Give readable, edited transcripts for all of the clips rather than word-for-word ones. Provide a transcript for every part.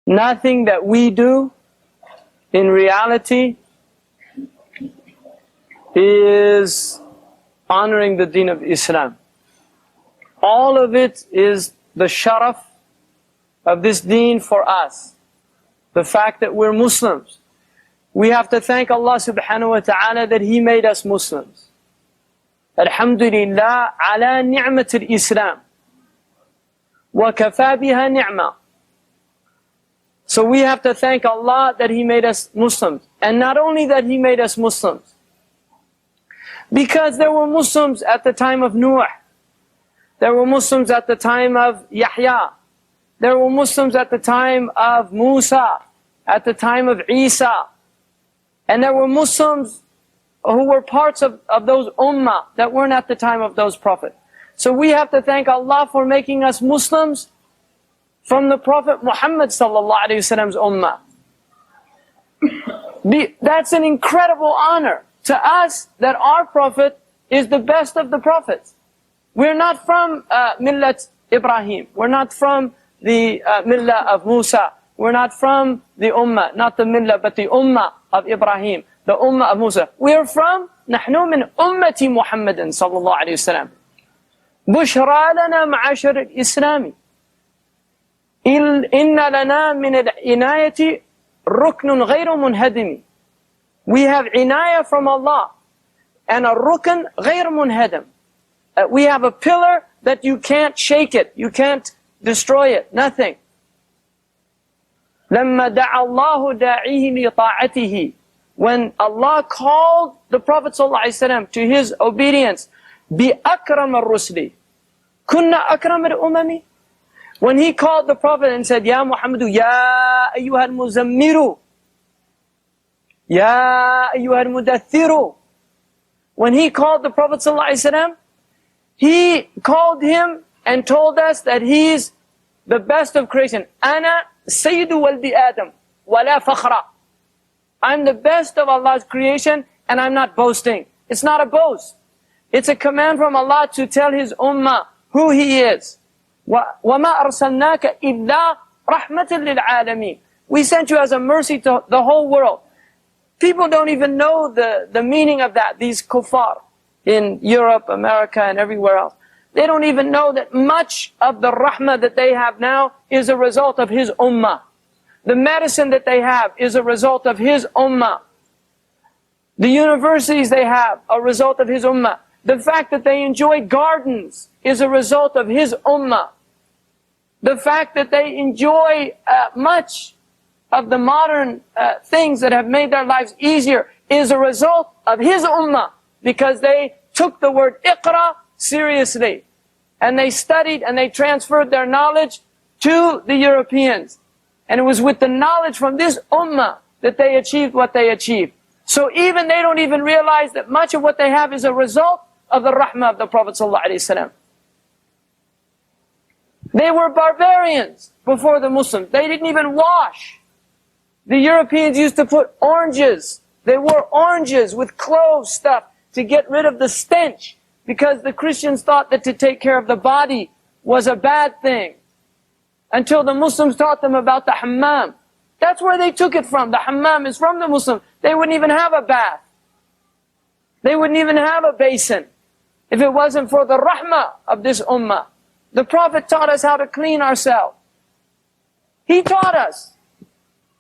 Nothing that we do in reality is honoring the deen of Islam. All of it is the sharaf of this deen for us. The fact that we're Muslims. We have to thank Allah subhanahu wa ta'ala that He made us Muslims. Alhamdulillah ala ni'mat al-Islam. Wa kafa biha ni'ma. So we have to thank Allah that He made us Muslims. And not only that He made us Muslims, because there were Muslims at the time of Nuh. There were Muslims at the time of Yahya. There were Muslims at the time of Musa, at the time of Isa. And there were Muslims who were parts of those ummah that weren't at the time of those prophets. So we have to thank Allah for making us Muslims from the Prophet Muhammad sallallahu alaihi wasallam's ummah. That's an incredible honor to us that our Prophet is the best of the prophets. We're not from Millat Ibrahim. We're not from the Millah of Musa. We're not from the Ummah, not the Millah, but the Ummah of Ibrahim, the Ummah of Musa. We're from نحن من أمة محمد صلى الله عليه وسلم. بشرى لنا معاشر الإسلام. إن لنا من العناية ركن غير منهدم. We have inayah from Allah and a rukn غير منهدم. We have a pillar that you can't shake it, you can't destroy it, nothing. لما دعا الله داعيه لطاعته. When Allah called the Prophet ﷺ to His obedience, بأكرم الرسل كنا أكرم الأمم. When He called the Prophet and said, يا محمد يا أيها المزمر يا أيها المدثر. When He called the Prophet ﷺ, He called him and told us that he's the best of creation. أنا سيد ولد آدم ولا فخرا. I'm the best of Allah's creation and I'm not boasting. It's not a boast. It's a command from Allah to tell His ummah who He is. وَمَا أَرْسَلْنَاكَ إِلَّا رَحْمَةً لِلْعَالَمِينَ. We sent you as a mercy to the whole world. People don't even know the meaning of that, these kuffar in Europe, America, and everywhere else. They don't even know that much of the rahmah that they have now is a result of His ummah. The medicine that they have is a result of His ummah. The universities they have, a result of His ummah. The fact that they enjoy gardens is a result of His ummah. The fact that they enjoy much of the modern things that have made their lives easier is a result of His ummah. Because they took the word iqra seriously. And they studied and they transferred their knowledge to the Europeans. And it was with the knowledge from this ummah that they achieved what they achieved. So even they don't even realize that much of what they have is a result of the rahmah of the Prophet ﷺ. They were barbarians before the Muslims. They didn't even wash. The Europeans used to put oranges. They wore oranges with clove stuff to get rid of the stench, because the Christians thought that to take care of the body was a bad thing. Until the Muslims taught them about the hammam. That's where they took it from. The hammam is from the Muslims. They wouldn't even have a bath. They wouldn't even have a basin if it wasn't for the rahmah of this ummah. The Prophet taught us how to clean ourselves. He taught us.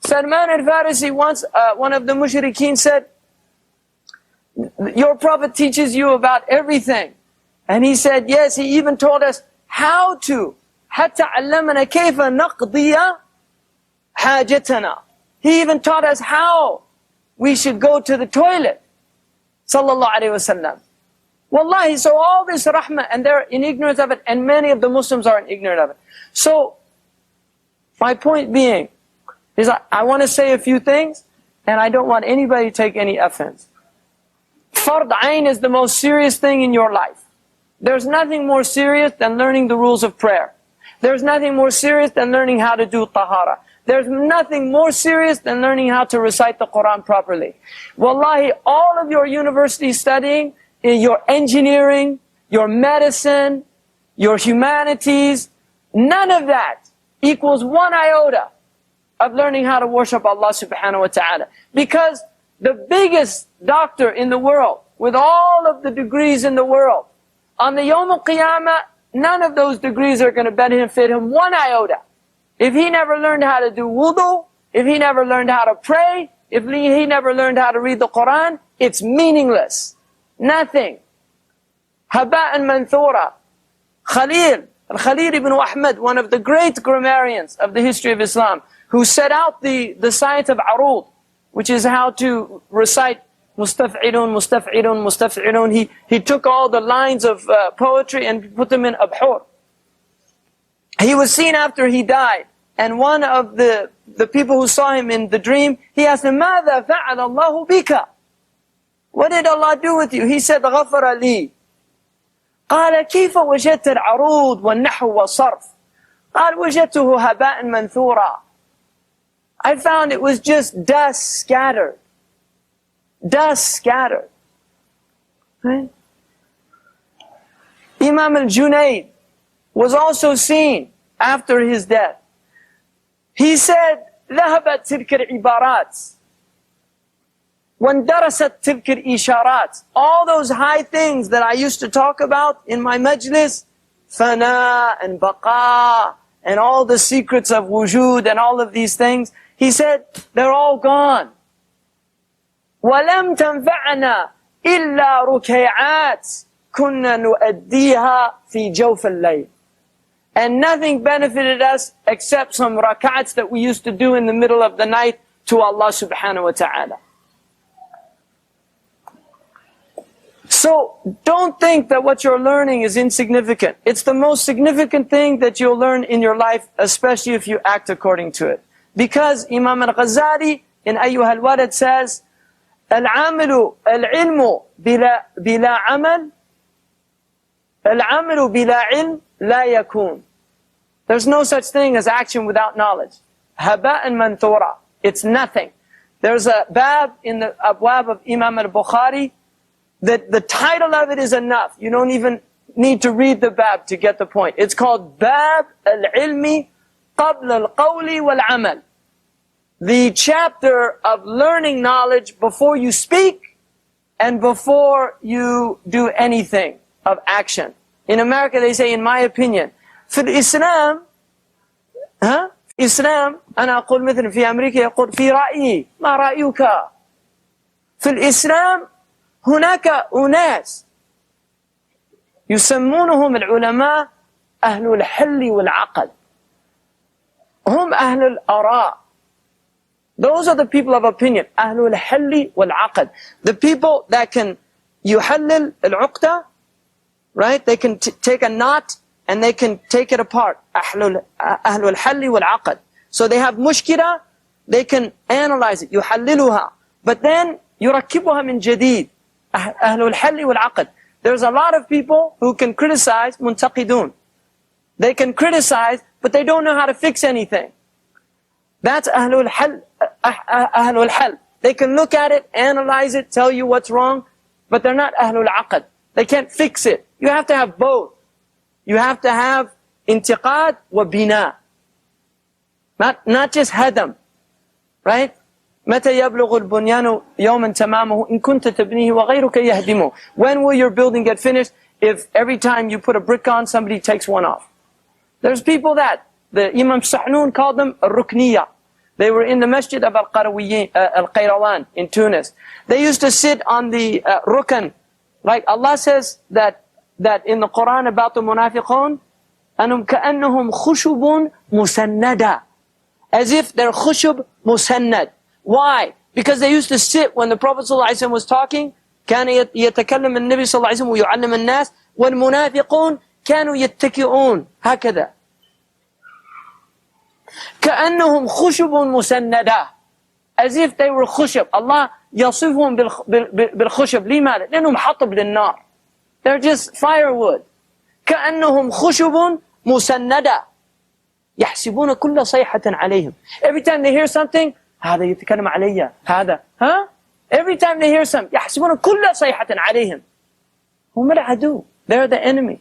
Salman al-Farisi once, one of the mushrikeen said, your Prophet teaches you about everything. And he said, yes, he even told us how to. حَتَّى عَلَّمَنَا كَيْفَ نَقْضِيَ حَاجَتَنَا. He even taught us how we should go to the toilet. Sallallahu alayhi wa sallam. Wallahi, so all this rahmah, and they're in ignorance of it, and many of the Muslims are in ignorance of it. So, my point being, is I want to say a few things, and I don't want anybody to take any offense. Fard Ain is the most serious thing in your life. There's nothing more serious than learning the rules of prayer. There's nothing more serious than learning how to do tahara. There's nothing more serious than learning how to recite the Quran properly. Wallahi, all of your university studying, your engineering, your medicine, your humanities, none of that equals one iota of learning how to worship Allah subhanahu wa ta'ala. Because the biggest doctor in the world, with all of the degrees in the world, on the Yawm al-Qiyamah, none of those degrees are going to benefit him one iota. If he never learned how to do wudu, if he never learned how to pray, if he never learned how to read the Quran, it's meaningless. Nothing. Haba'an manthura. Khalil ibn Ahmad, one of the great grammarians of the history of Islam, who set out the science of arud, which is how to recite mustaf'ilun, mustaf'ilun, mustaf'ilun. He took all the lines of poetry and put them in abhur. He was seen after he died, and one of the people who saw him in the dream, he asked him, ماذا فعل الله بك? What did Allah do with you? He said, غفر لي. قال كيف وجدت العروض والنحو والصرف؟ قال وجدته هباء منثورا. I found it was just dust scattered. Dust scattered. Right? Imam al-Junayd was also seen after his death. He said, ذهبت تلك العبارات واندرست تلك الإشارات. All those high things that I used to talk about in my majlis, fana and baqa, and all the secrets of wujud and all of these things, he said, they're all gone. وَلَمْ تَنْفَعَنَا إِلَّا رُكَيْعَاتٍ كُنَّا نُؤَدِّيهَا فِي جَوْفِ اللَّيْلِ. And nothing benefited us except some rak'ats that we used to do in the middle of the night to Allah subhanahu wa ta'ala. So don't think that what you're learning is insignificant. It's the most significant thing that you'll learn in your life, especially if you act according to it. Because Imam al-Ghazali in Ayyuha al-Walad says, العمل العلم بلا عمل العمل بلا علم لا يكون. There's no such thing as action without knowledge. هباء منثورا. It's nothing. There's a bab in the abwab of Imam al-Bukhari that the title of it is enough. You don't even need to read the bab to get the point. It's called Bab al-Ilmi qabla al-Qawli wal-Amal. The chapter of learning knowledge before you speak and before you do anything of action. In America they say, in my opinion. في الإسلام إسلام أنا أقول مثل في أمريكا يقول في رأيي ما رأيك. في الإسلام هناك أناس يسمونهم العلماء أهل الحل والعقد. هم أهل الآراء. Those are the people of opinion. أهل الحل والعقد. The people that can يحلل العقدة, right? They can take a knot and they can take it apart. أهل الحل والعقد. So they have مشكلة, they can analyze it. يحللها. But then يركبها من جديد. أهل الحل والعقد. There's a lot of people who can criticize منتقدون. They can criticize, but they don't know how to fix anything. That's أهل الحل. أهل الحل. They can look at it, analyze it, tell you what's wrong, but they're not أهل العقد. They can't fix it. You have to have both. You have to have انتقاد وبناء. Not just هدم. Right? متى يبلغ البنيان يوما تمامه إن كنت تبنيه وغيرك يهدمه. When will your building get finished if every time you put a brick on, somebody takes one off? There's people that, the Imam Sahnun called them الركنية. They were in the masjid of Al-Qayrawan in Tunis. They used to sit on the rukn. Like Allah says that in the Quran about the munafiqun, أنهم كأنهم خشب مسندة. As if they're خشب مسند. Why? Because they used to sit when the Prophet ﷺ was talking. كان يتكلم النبي صلى الله عليه وسلم ويعلم الناس والمنافقون كانوا يتكئون هكذا. كأنهم خشب مسندة. As if they were خشب. Allah يصفهم بالخشب. لماذا؟ لأنهم حطب للنار. They're just firewood. كأنهم خشب مسندة. يحسبون كل صيحة عليهم. Every time they hear something, هذا يتكلم علي هذا Every time they hear something يحسبون كل صيحة عليهم. هم العدو. They're the enemy.